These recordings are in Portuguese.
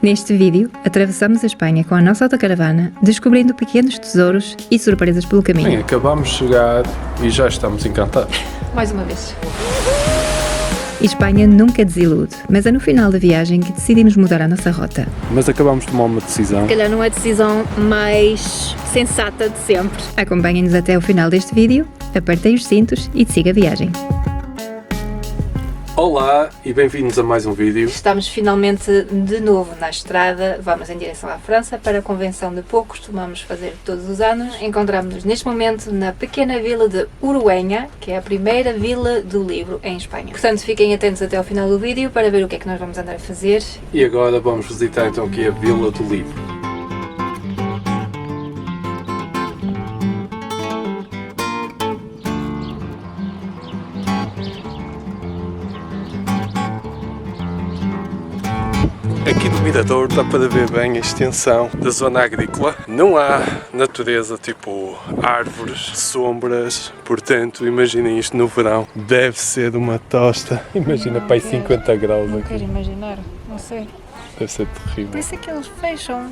Neste vídeo, atravessamos a Espanha com a nossa autocaravana, descobrindo pequenos tesouros e surpresas pelo caminho. Bem, acabamos de chegar e já estamos encantados. Mais uma vez. Espanha nunca desilude, mas é no final da viagem que decidimos mudar a nossa rota. Mas acabamos de tomar uma decisão. Se calhar não é a decisão mais sensata de sempre. Acompanhem-nos até o final deste vídeo, apertem os cintos e siga a viagem. Olá e bem-vindos a mais um vídeo. Estamos finalmente de novo na estrada, vamos em direção à França para a convenção de Pô, costumamos fazer todos os anos. Encontramos-nos neste momento na pequena vila de Urueña, que é a primeira vila do livro em Espanha. Portanto, fiquem atentos até ao final do vídeo para ver o que é que nós vamos andar a fazer. E agora vamos visitar então aqui a Vila do Livro. Aqui no Mirador dá para ver bem a extensão da zona agrícola. Não há natureza tipo árvores, sombras, portanto imaginem isto no verão. Deve ser uma tosta. Imagina para aí 50 graus Não aqui. quero imaginar, não sei. Deve ser Por terrível. isso é que eles fecham.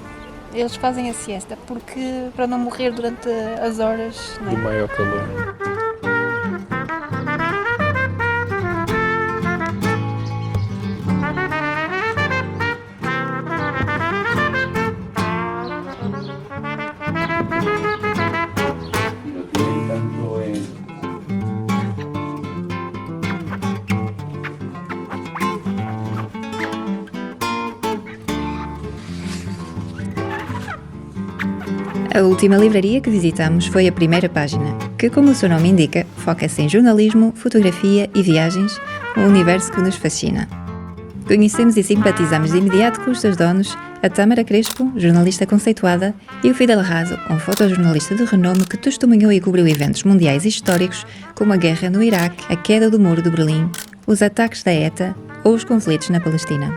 Eles fazem a siesta porque para não morrer durante as horas. Não De é? maior calor. A última livraria que visitamos foi a Primeira Página, que, como o seu nome indica, foca-se em jornalismo, fotografia e viagens, um universo que nos fascina. Conhecemos e simpatizamos de imediato com os seus donos, a Tâmara Crespo, jornalista conceituada, e o Fidel Raso, um fotojornalista de renome que testemunhou e cobriu eventos mundiais históricos como a guerra no Iraque, a queda do Muro de Berlim, os ataques da ETA ou os conflitos na Palestina.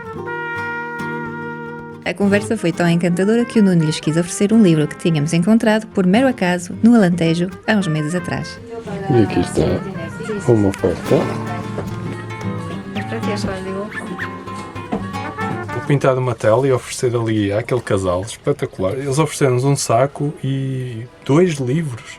A conversa foi tão encantadora que o Nuno lhes quis oferecer um livro que tínhamos encontrado por mero acaso no Alentejo há uns meses atrás. E aqui está uma oferta. Vou pintar uma tela e oferecer ali àquele casal espetacular. Eles ofereceram-nos um saco e 2 livros.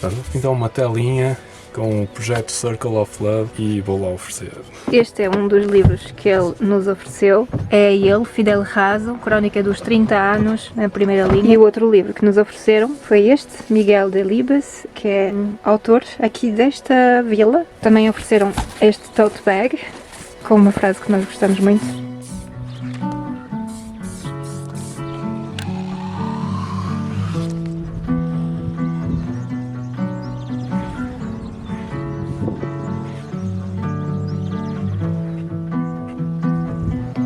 Portanto, vou pintar uma telinha com o projeto Circle of Love e vou lá oferecer. Este é um dos livros que ele nos ofereceu. É ele, Fidel Raso, Crónica dos 30 anos na primeira linha. E o outro livro que nos ofereceram foi este, Miguel Delibes, que é autor aqui desta vila. Também ofereceram este tote bag, com uma frase que nós gostamos muito.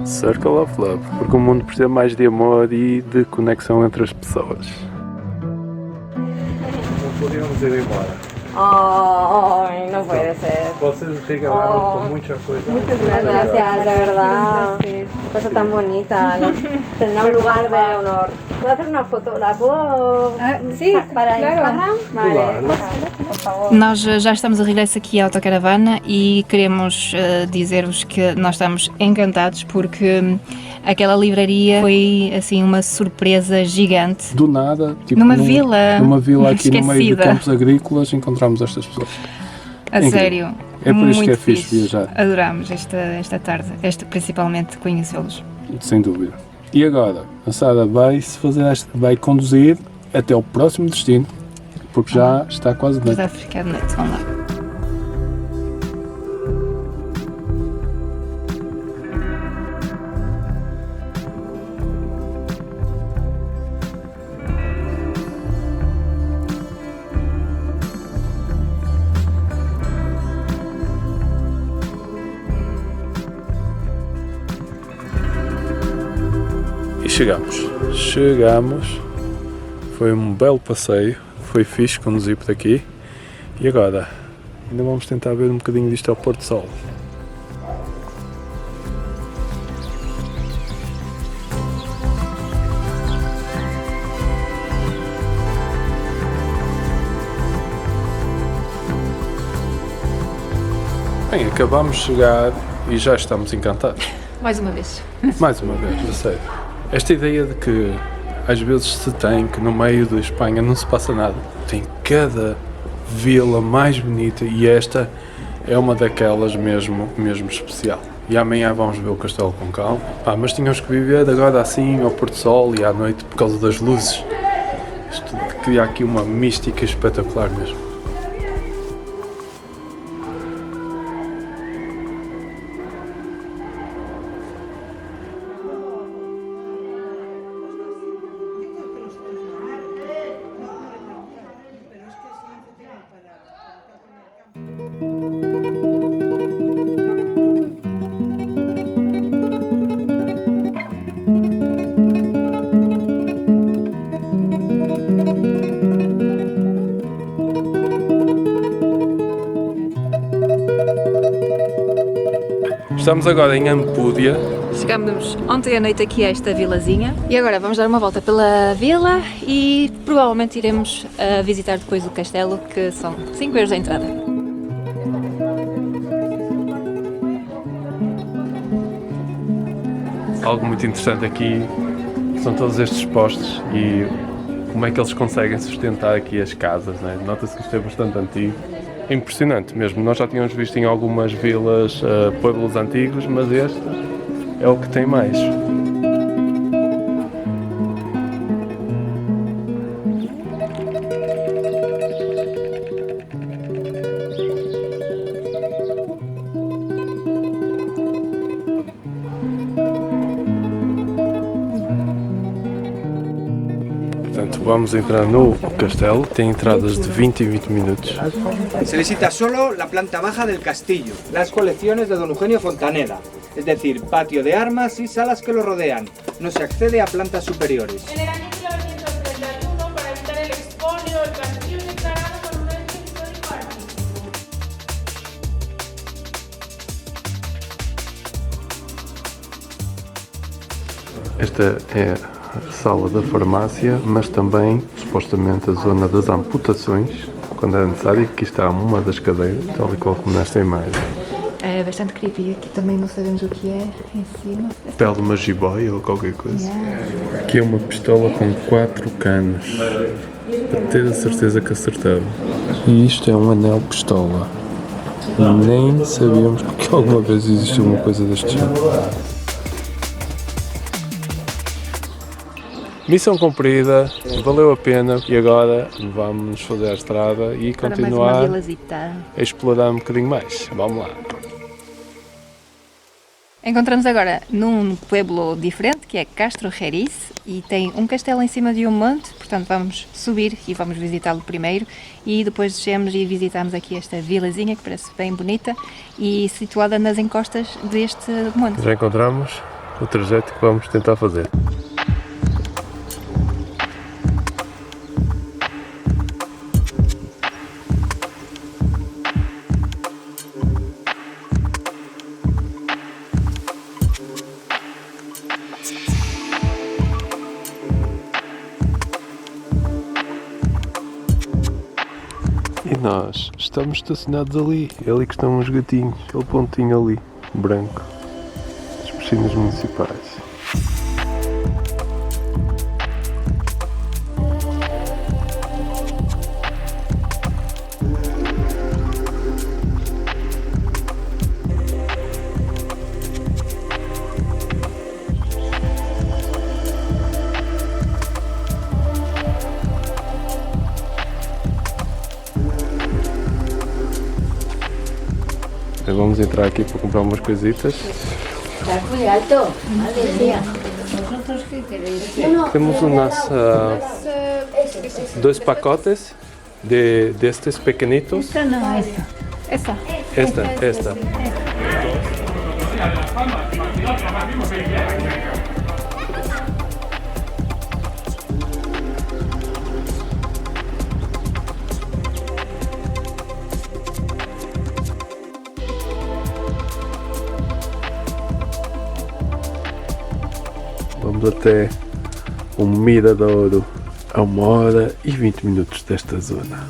Circle of Love, porque o mundo precisa mais de amor e de conexão entre as pessoas. Não podíamos ir embora. Ay, no puede ser. Vocês regalaram com muita coisa. Muchas gracias, de verdad. Qué cosa tan bonita. Tendrá un lugar de honor. ¿Puedo hacer una foto? ¿La puedo Sí, para claro. Instagram? Vale, Claro. por favor. Nós já estamos a regresso aqui à autocaravana e queremos dizer-vos que nós estamos encantados porque aquela livraria foi assim uma surpresa gigante. Do nada, tipo Numa vila aqui no meio de esquecida. campos agrícolas, encontramos estas pessoas. A Incrível. sério. É por isso muito que é fixe viajar. Adorámos esta tarde, principalmente conhecê-los. Sem dúvida. E agora, a Sara vai conduzir até o próximo destino, porque já está quase noite. Vai ficar de noite, vamos lá. E chegamos, foi um belo passeio, foi fixe conduzir por aqui e agora ainda vamos tentar ver um bocadinho disto ao pôr do sol. Bem, acabamos de chegar e já estamos encantados. Mais uma vez. Mais uma vez, a sério. Esta ideia de que às vezes se tem que no meio da Espanha não se passa nada. Tem cada vila mais bonita e esta é uma daquelas mesmo especial. E amanhã vamos ver o castelo com calma. Mas tínhamos que viver agora assim ao pôr do sol e à noite por causa das luzes. Isto cria aqui uma mística espetacular mesmo. Estamos agora em Ampúdia. Chegamos ontem à noite aqui a esta vilazinha e agora vamos dar uma volta pela vila e provavelmente iremos visitar depois o castelo, que são 5 euros a entrada. Algo muito interessante aqui são todos estes postes e como é que eles conseguem sustentar aqui as casas, né? Nota-se que isto é bastante antigo. É impressionante mesmo, nós já tínhamos visto em algumas vilas pueblos antigos, mas este é o que tem mais. Portanto, vamos entrar no castelo, tem entradas de 20 em 20 minutos. Se visita solo la planta baja del castillo, las colecciones de don Eugenio Fontaneda, es decir, patio de armas y salas que lo rodean. No se accede a plantas superiores. En el año 1931, para evitar el expolio, el castillo es declarado monumento histórico artístico. Esta é a sala da farmácia, mas também, supostamente, a zona das amputações, quando é necessário. Aqui está uma das cadeiras, tal e qual como nesta imagem. É bastante creepy, aqui também não sabemos o que é em cima. Pele de uma jiboia ou qualquer coisa. Aqui é uma pistola com 4 canos, para ter a certeza que acertava. E isto é um anel pistola. Nem sabíamos porque alguma vez existiu uma coisa deste género. Missão cumprida, valeu a pena e agora vamos fazer a estrada e continuar a explorar um bocadinho mais. Vamos lá. Encontramos agora num pueblo diferente, que é Castro Xeriz, e tem um castelo em cima de um monte, portanto vamos subir e vamos visitá-lo primeiro e depois descemos e visitamos aqui esta vilazinha que parece bem bonita e situada nas encostas deste monte. Já encontramos o trajeto que vamos tentar fazer. E nós estamos estacionados ali, é ali que estão os gatinhos, aquele pontinho ali, branco, as piscinas municipais. Vamos entrar aqui para comprar umas coisitas. Estás muy alto, madre mía. ¿Vosotros qué queréis? Temos umas 2 pacotes destes pequenitos. Esta no, esta. Essa? Esta. Vamos até o Miradouro a 1h20 desta zona.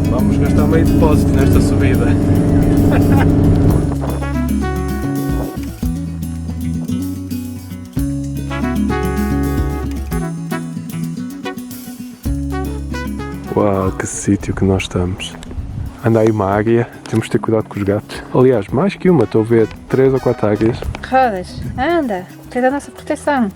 Vamos gastar há meio depósito nesta subida. Uau, que sítio que nós estamos. Anda aí uma águia, temos de ter cuidado com os gatos. Aliás, mais que uma, estou a ver 3 ou 4 águias. Rodas, anda, tens a nossa proteção.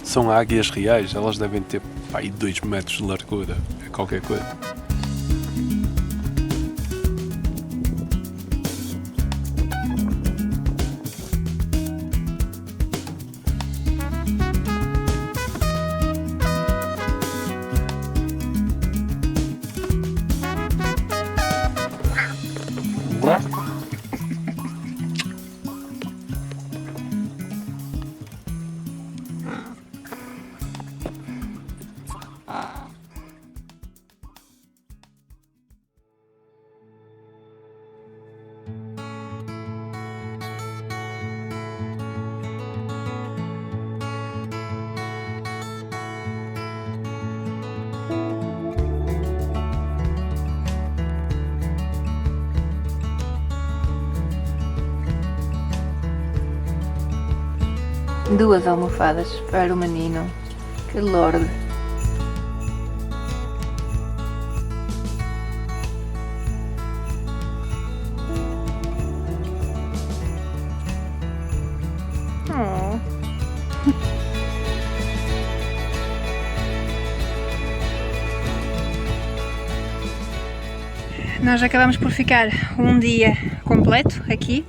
São águias reais, elas devem ter aí 2 metros de largura, é qualquer coisa. Duas almofadas para o menino. Que lorde! Oh. Nós acabamos por ficar um dia completo aqui,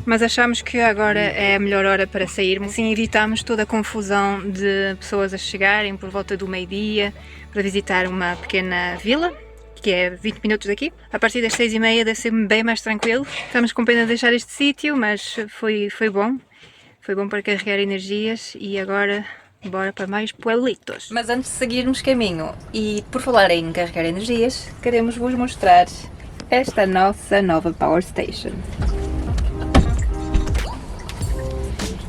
mas achamos que agora é a melhor hora para sairmos. Assim evitamos toda a confusão de pessoas a chegarem por volta do meio-dia para visitar uma pequena vila, que é 20 minutos daqui. A partir das 6h30 deve ser bem mais tranquilo. Estamos com pena de deixar este sítio, mas foi bom. Foi bom para carregar energias e agora bora para mais pueblitos. Mas antes de seguirmos caminho, e por falar em carregar energias, queremos vos mostrar esta nossa nova Power Station.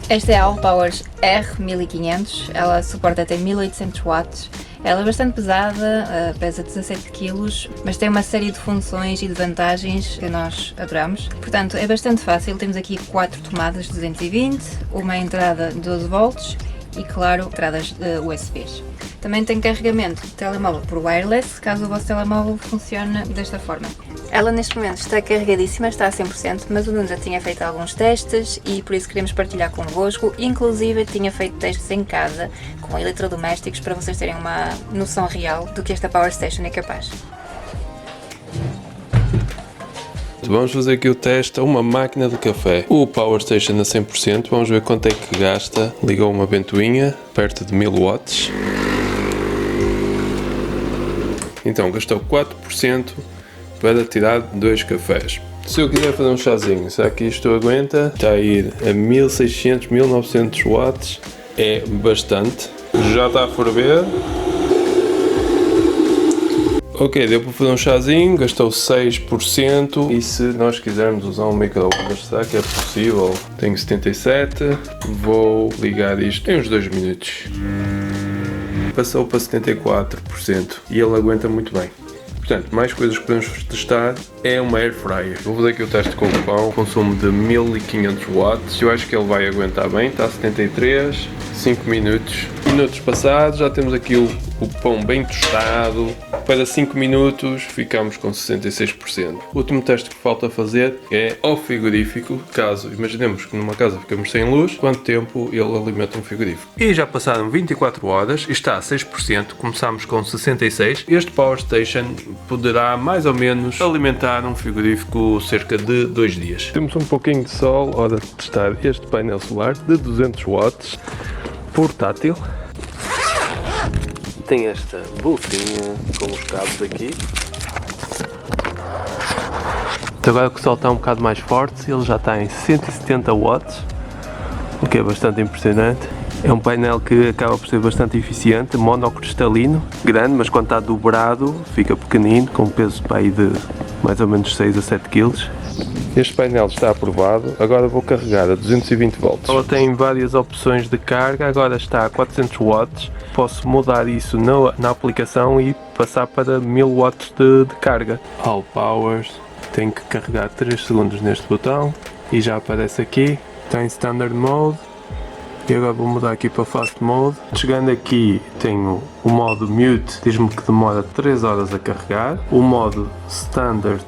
Esta é a Allpower R1500, ela suporta até 1800 watts, ela é bastante pesada, pesa 17 kg, mas tem uma série de funções e de vantagens que nós adoramos. Portanto, é bastante fácil, temos aqui 4 tomadas de 220, uma entrada de 12 volts e, claro, entradas USBs. Também tem carregamento de telemóvel por wireless, caso o vosso telemóvel funcione desta forma. Ela neste momento está carregadíssima, está a 100%, mas o Nuno já tinha feito alguns testes e por isso queremos partilhar convosco. Inclusive tinha feito testes em casa com eletrodomésticos para vocês terem uma noção real do que esta Power Station é capaz. Vamos fazer aqui o teste a uma máquina de café. O Power Station a 100%, vamos ver quanto é que gasta. Ligou uma ventoinha, perto de 1000 watts. Então, gastou 4% para tirar 2 cafés. Se eu quiser fazer um chazinho, será que isto aguenta? Está a ir a 1600, 1900 watts. É bastante. Já está a ferver. Ok, deu para fazer um chazinho, gastou 6%. E se nós quisermos usar um micro-ondas, será que é possível? Tenho 77, vou ligar isto em uns 2 minutos. Passou para 74% e ele aguenta muito bem. Portanto, mais coisas que podemos testar é uma air fryer. Vou fazer aqui o teste com o pão, consumo de 1500 watts. Eu acho que ele vai aguentar bem, está a 73, 5 minutos. Minutos passados, já temos aqui o pão bem tostado. Para 5 minutos ficamos com 66%. O último teste que falta fazer é ao frigorífico. Caso imaginemos que numa casa ficamos sem luz, quanto tempo ele alimenta um frigorífico. E já passaram 24 horas e está a 6%, começámos com 66%. Este Power Station poderá mais ou menos alimentar um frigorífico cerca de 2 dias. Temos um pouquinho de sol, hora de testar este painel solar de 200 watts, portátil. Tem esta bolsinha com os cabos aqui. Então agora que o sol está um bocado mais forte, ele já está em 170 watts, o que é bastante impressionante. É um painel que acaba por ser bastante eficiente, monocristalino, grande, mas quando está dobrado fica pequenino, com um peso para aí de mais ou menos 6 a 7 kg. Este painel está aprovado, agora vou carregar a 220 volts. Ela tem várias opções de carga, agora está a 400 watts. Posso mudar isso na aplicação e passar para 1000 watts de carga. All Powers, tenho que carregar 3 segundos neste botão e já aparece aqui. Está em Standard Mode e agora vou mudar aqui para Fast Mode. Chegando aqui tenho o modo Mute, diz-me que demora 3 horas a carregar. O modo Standard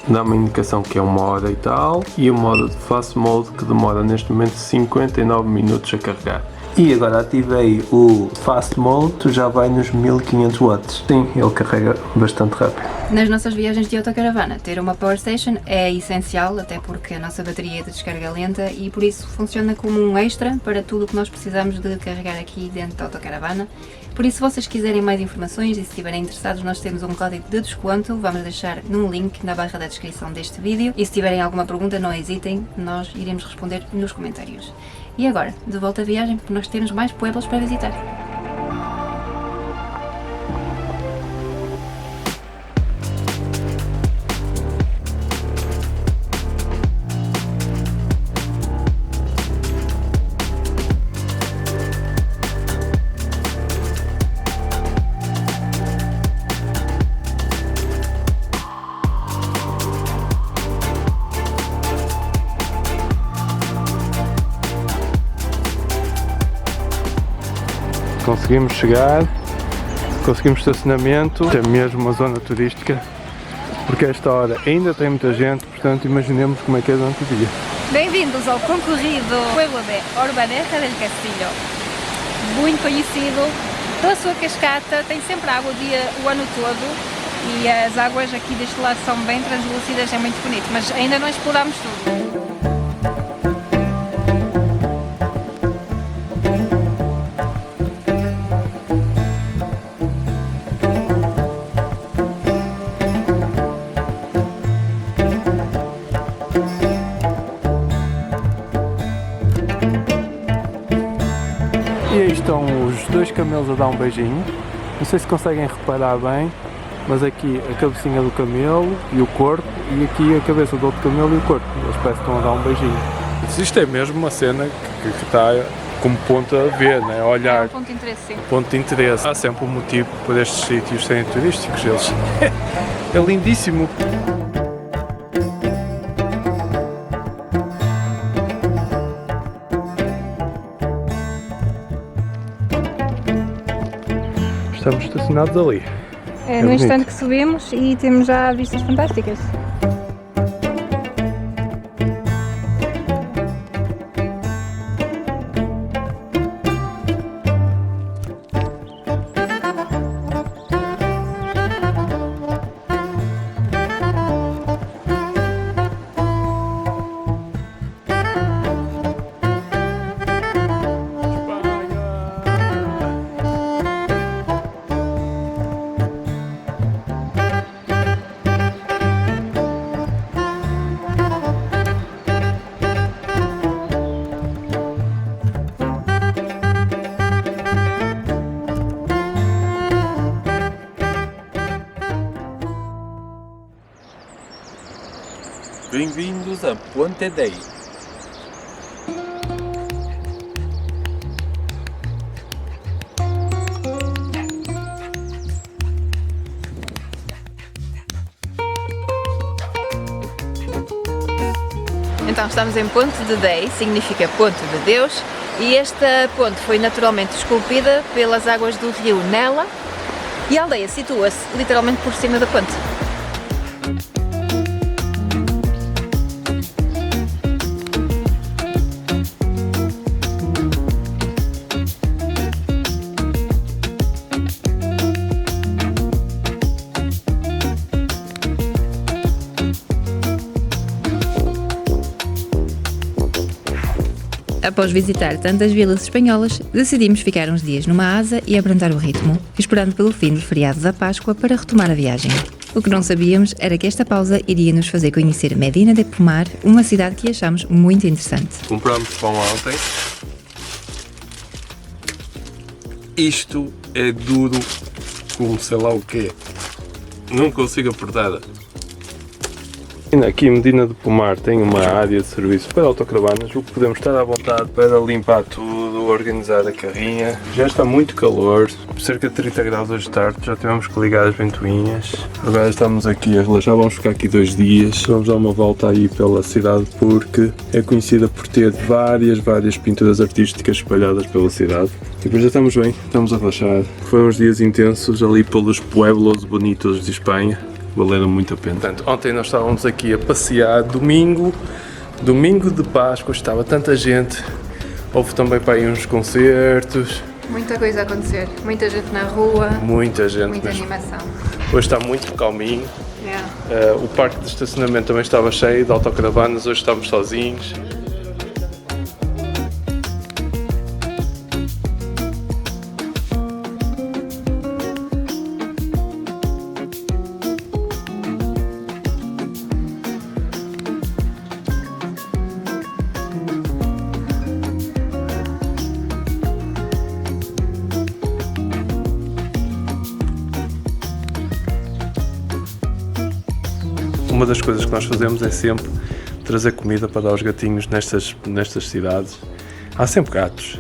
dá uma indicação que é 1 hora e tal, e o modo de Fast Mode que demora neste momento 59 minutos a carregar. E agora ativei o Fast Mode, já vai nos 1500 watts. Sim, ele carrega bastante rápido. Nas nossas viagens de autocaravana, ter uma Power Station é essencial, até porque a nossa bateria é de descarga lenta e por isso funciona como um extra para tudo o que nós precisamos de carregar aqui dentro da autocaravana. Por isso, se vocês quiserem mais informações e se estiverem interessados, nós temos um código de desconto, vamos deixar num link na barra da descrição deste vídeo. E se tiverem alguma pergunta, não hesitem, nós iremos responder nos comentários. E agora, de volta à viagem, porque nós temos mais pueblos para visitar. Conseguimos chegar, conseguimos estacionamento, é mesmo uma zona turística, porque a esta hora ainda tem muita gente, portanto imaginemos como é que é durante o dia. Bem-vindos ao concorrido Pueblo de Orbaneja del Castillo. Muito conhecido pela sua cascata, tem sempre água o ano todo e as águas aqui deste lado são bem translúcidas, é muito bonito, mas ainda não explorámos tudo. E aí estão os dois camelos a dar um beijinho. Não sei se conseguem reparar bem, mas aqui a cabecinha do camelo e o corpo, e aqui a cabeça do outro camelo e o corpo. Eles parecem que estão a dar um beijinho. Isto é mesmo uma cena que está como ponto a ver, né? A olhar. É um ponto de interesse, sim. Ponto de interesse. Há sempre um motivo por estes sítios serem turísticos. Eles é lindíssimo. Estamos estacionados ali. É no instante que subimos e temos já vistas fantásticas. Bem-vindos a Puente Dei. Então estamos em Ponte de Dei, significa Ponte de Deus, e esta ponte foi naturalmente esculpida pelas águas do rio Nela e a aldeia situa-se literalmente por cima da ponte. Após visitar tantas vilas espanholas, decidimos ficar uns dias numa asa e abrandar o ritmo, esperando pelo fim do feriado da Páscoa para retomar a viagem. O que não sabíamos era que esta pausa iria nos fazer conhecer Medina de Pomar, uma cidade que achamos muito interessante. Compramos pão ontem. Isto é duro como sei lá o quê. Não consigo apertar. Aqui em Medina do Pomar tem uma área de serviço para autocaravanas, o que podemos estar à vontade para limpar tudo, organizar a carrinha. Já está muito calor, cerca de 30 graus hoje de tarde, já tivemos que ligar as ventoinhas. Agora estamos aqui a relaxar, vamos ficar aqui 2 dias, vamos dar uma volta aí pela cidade porque é conhecida por ter várias pinturas artísticas espalhadas pela cidade. E depois já estamos bem, estamos a relaxar. Foram uns dias intensos ali pelos pueblos bonitos de Espanha. Valeram muito a pena. Portanto, ontem nós estávamos aqui a passear, domingo de Páscoa, estava tanta gente, houve também para aí uns concertos. Muita coisa a acontecer, muita gente na rua, Muita gente muita mesmo. animação. Hoje está muito calminho, Yeah. o parque de estacionamento também estava cheio de autocaravanas, hoje estamos sozinhos. Uma das coisas que nós fazemos é sempre trazer comida para dar aos gatinhos nestas cidades. Há sempre gatos.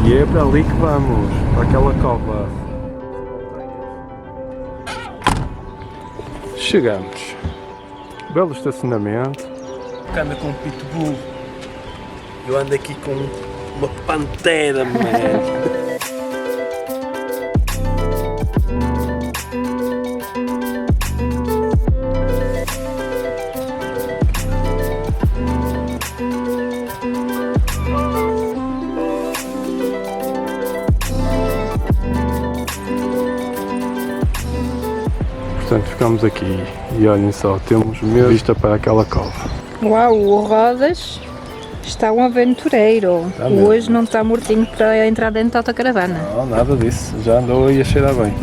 E é para ali que vamos, para aquela cova. Chegamos. Belo estacionamento. Anda com um pitbull. Eu ando aqui com uma pantera, man. Portanto, ficamos aqui e olhem só, temos mesmo vista para aquela cova. Uau, o Rodas está um aventureiro. Está mesmo. Hoje não está mortinho para entrar dentro da autocaravana. Não, nada disso, já andou aí a cheirar bem.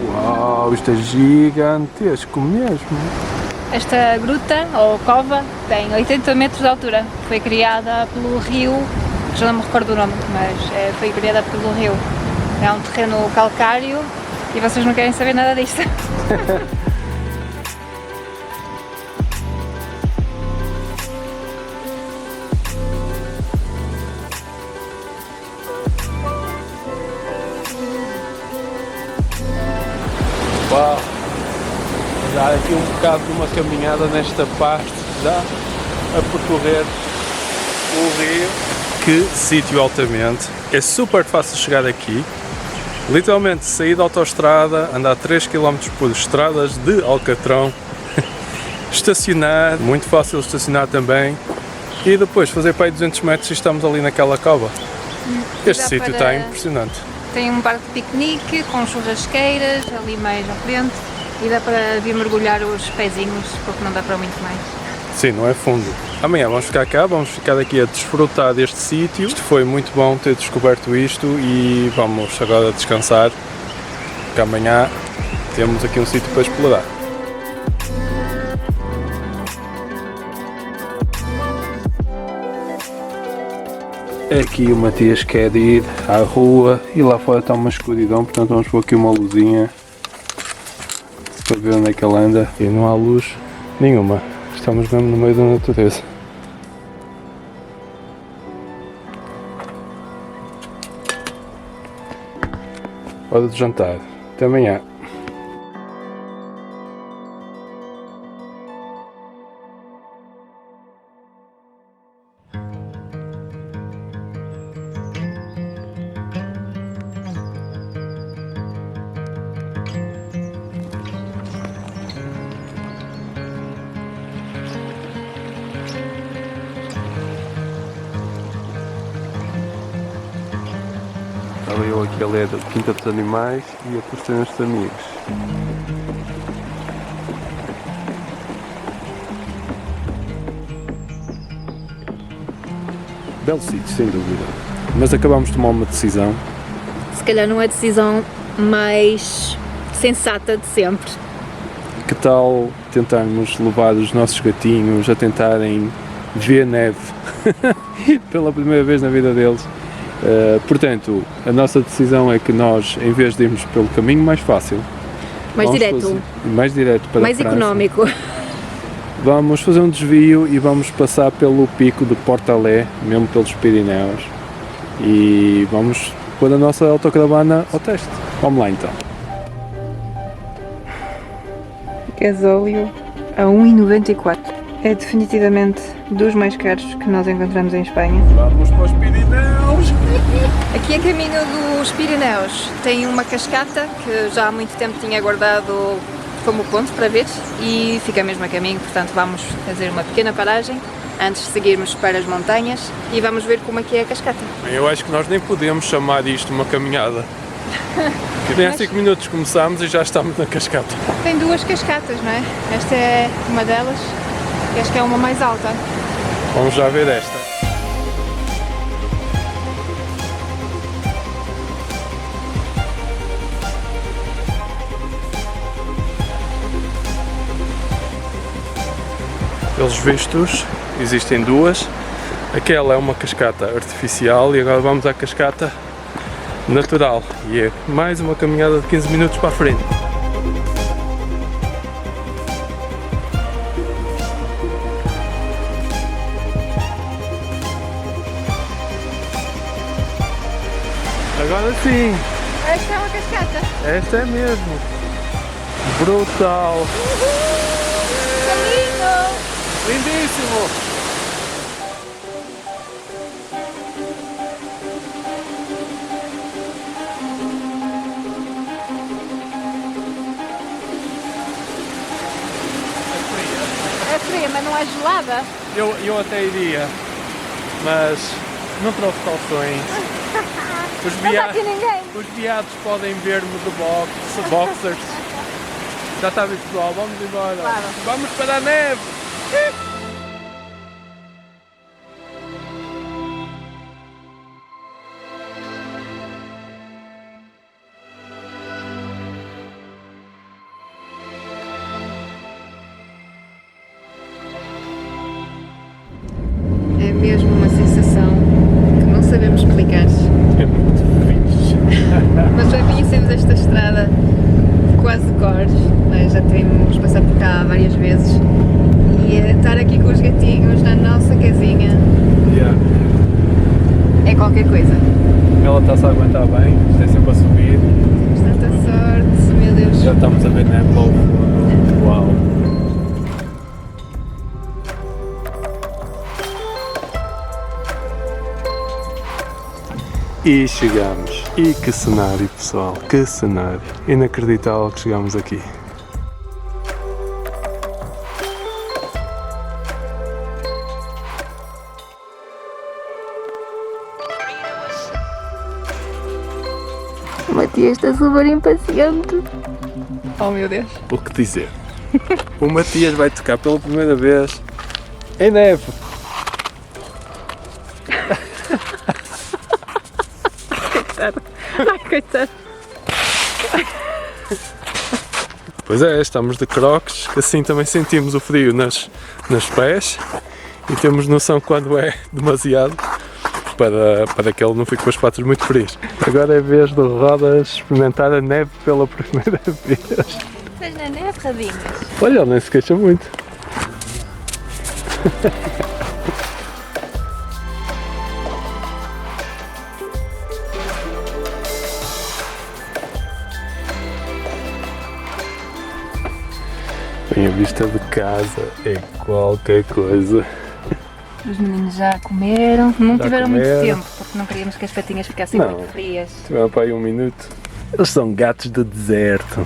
Uau, isto é gigantesco mesmo. Esta gruta, ou cova, tem 80 metros de altura. Foi criada pelo rio, já não me recordo o nome, mas foi criada pelo rio. É um terreno calcário e vocês não querem saber nada disto. Uau! Vou dar aqui um bocado de uma caminhada nesta parte, já a percorrer o rio. Que sítio altamente! É super fácil chegar aqui. Literalmente sair da autoestrada, andar 3 km por estradas de Alcatrão, estacionar, muito fácil estacionar também, e depois fazer para aí 200 metros e estamos ali naquela cova. Este Dá sítio para- está impressionante. Tem um parque de piquenique com churrasqueiras ali mais à frente e dá para vir mergulhar os pezinhos porque não dá para muito mais. Sim, não é fundo. Amanhã vamos ficar cá, vamos ficar aqui a desfrutar deste sítio. Isto foi muito bom ter descoberto isto e vamos agora descansar, porque amanhã temos aqui um sítio para explorar. Aqui o Matias quer ir à rua e lá fora está uma escuridão, portanto vamos pôr aqui uma luzinha para ver onde é que ele anda. E não há luz nenhuma, estamos mesmo no meio da natureza. Hora de jantar. Até amanhã. Estava eu aqui a ler da Quinta dos Animais e apareceram estes amigos. Belo sítio, sem dúvida. Mas acabámos de tomar uma decisão. Se calhar não é a decisão mais sensata de sempre. Que tal tentarmos levar os nossos gatinhos a tentarem ver neve pela primeira vez na vida deles? Portanto, a nossa decisão é que nós, em vez de irmos pelo caminho mais fácil, Mais vamos direto, fazer- mais direto para mais a França, económico. vamos fazer um desvio e vamos passar pelo pico de Portalé, mesmo pelos Pirineus, e vamos pôr a nossa autocaravana ao teste. Vamos lá então. Gasóleo a 1,94. É definitivamente dos mais caros que nós encontramos em Espanha. Vamos para os Pirineus! Aqui a caminho dos Pirineus tem uma cascata que já há muito tempo tinha guardado como ponto para ver e fica mesmo a caminho, portanto vamos fazer uma pequena paragem antes de seguirmos para as montanhas e vamos ver como é que é a cascata. Eu acho que nós nem podemos chamar isto uma caminhada. Que nem há 5 minutos começámos e já estamos na cascata. Tem duas cascatas, não é? Esta é uma delas e acho que é uma mais alta. Vamos já ver esta. Pelos vistos, existem duas. Aquela é uma cascata artificial e agora vamos à cascata natural. E é mais uma caminhada de 15 minutos para a frente. Agora sim, Esta é uma cascata. esta é mesmo. Brutal. Caminho! Lindíssimo! É fria, mas não é gelada. Eu até iria, mas não trouxe calções. Os, Não está aqui ninguém. os viados podem ver-me de boxers. Já está visto, pessoal, vamos embora. Claro. Vamos para a neve! É mesmo uma sensação que não sabemos explicar. É muito fixe. Mas já conhecemos esta estrada quase de cor, né? Já temos passado por cá várias vezes e estar aqui com os gatinhos na nossa casinha Yeah. é qualquer coisa. Ela está-se a aguentar bem, isto é sempre a subir. Temos tanta sorte, meu Deus. Já estamos a ver neve logo. Uau! E chegamos. E que cenário, pessoal, que cenário. Inacreditável que chegamos aqui. O Matias está super impaciente. Oh meu Deus. O que dizer? O Matias vai tocar pela primeira vez em neve. Ai, coitado. Pois é, estamos de crocs, que assim também sentimos o frio nos pés e temos noção quando é demasiado para que ele não fique com as patas muito frias. Agora é vez de Rodas experimentar a neve pela primeira vez. Mas na neve, rabinhos. Olha, ele nem se queixa muito. Bem, a vista de casa é qualquer coisa. Os meninos já comeram. Não Já tiveram comeram. muito tempo, porque não queríamos que as patinhas ficassem Não. muito frias. Tiveram para aí 1 minuto. Eles são gatos do deserto.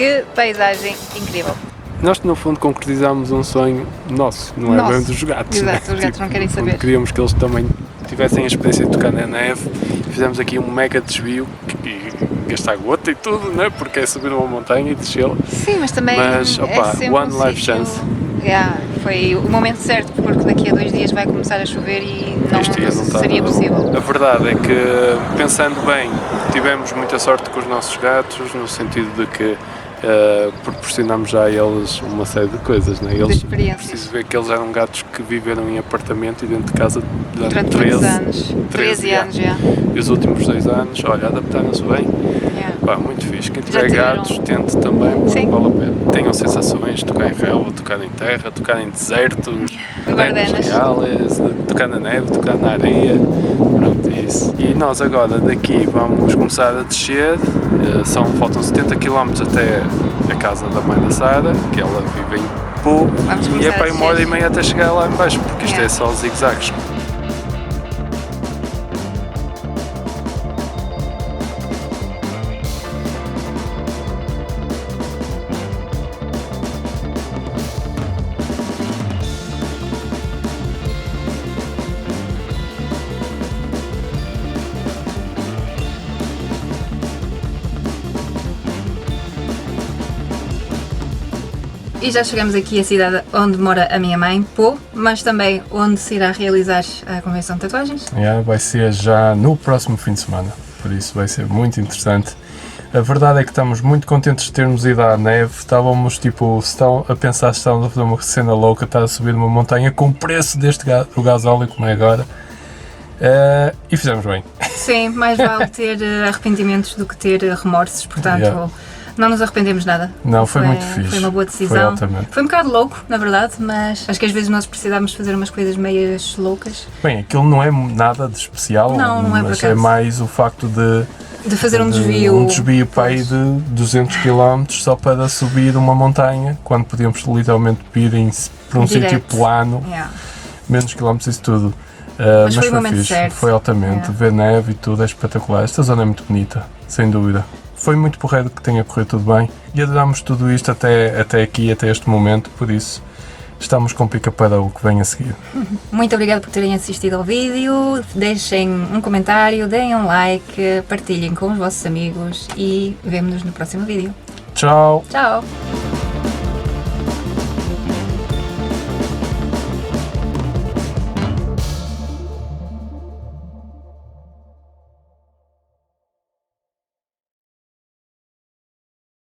Que paisagem incrível. Nós, no fundo, concretizámos um sonho nosso, não é Nosso. bem dos gatos. Exato, né? os gatos não querem no fundo, saber. Queríamos que eles também tivessem a experiência de tocar na neve. Fizemos aqui um mega desvio e gastar gota e tudo, né? Porque é subir uma montanha e descê-la. Sim, mas também Mas, é opa, sempre one um life sítio... chance. Yeah, foi o momento certo, porque daqui a 2 dias vai começar a chover e não, Este dia não está seria nada possível. bom. A verdade é que, pensando bem, tivemos muita sorte com os nossos gatos, no sentido de que proporcionamos já a eles uma série de coisas, né? Eles, experiências. preciso ver que eles eram gatos que viveram em apartamento e dentro de casa Durante muitos anos. 13 anos já. E os últimos 2 anos, olha, adaptaram-se bem. Yeah. Pá, muito fixe. Quem Já tiver tiveram? gatos, tente também, Sim. vale a pena. Tenham sensações, tocar em relva, tocar em terra, tocar em desertos, Bardenas. reais, tocar na neve, tocar na areia, pronto, é isso. E nós agora daqui vamos começar a descer, faltam 70 km até a casa da mãe da Sara, que ela vive em Pô, Vamos e começar é para a aí 1h30 descer. até chegar lá em baixo, porque isto Yeah. é só zigzags. E já chegamos aqui à cidade onde mora a minha mãe, Pô, mas também onde se irá realizar a convenção de tatuagens. Vai ser já no próximo fim de semana, por isso vai ser muito interessante. A verdade é que estamos muito contentes de termos ido à neve. Estávamos a pensar se estávamos a fazer uma cena louca, estar a subir uma montanha com o preço do gasóleo como é agora. E fizemos bem. Sim, mais vale ter arrependimentos do que ter remorsos, portanto Yeah. não nos arrependemos nada. Não, foi muito fixe. Foi uma boa Foi decisão. altamente. Foi um bocado louco, na verdade, mas acho que às vezes nós precisamos fazer umas coisas meias loucas. Bem, aquilo não é nada de especial, Não é por mas acaso. é mais o facto De fazer um de desvio. um desvio para aí Pois. de 200 km só para subir uma montanha, quando podíamos literalmente ir para um Direto. sítio plano, Yeah. menos quilómetros isso tudo. Mas foi o momento fixe, certo. foi altamente, Yeah. ver neve e tudo é espetacular. Esta zona é muito bonita, sem dúvida. Foi muito porreiro que tenha corrido tudo bem e adorámos tudo isto até aqui, até este momento, por isso estamos com pica para o que vem a seguir. Muito obrigada por terem assistido ao vídeo, deixem um comentário, deem um like, partilhem com os vossos amigos e vemo-nos no próximo vídeo. Tchau! Tchau!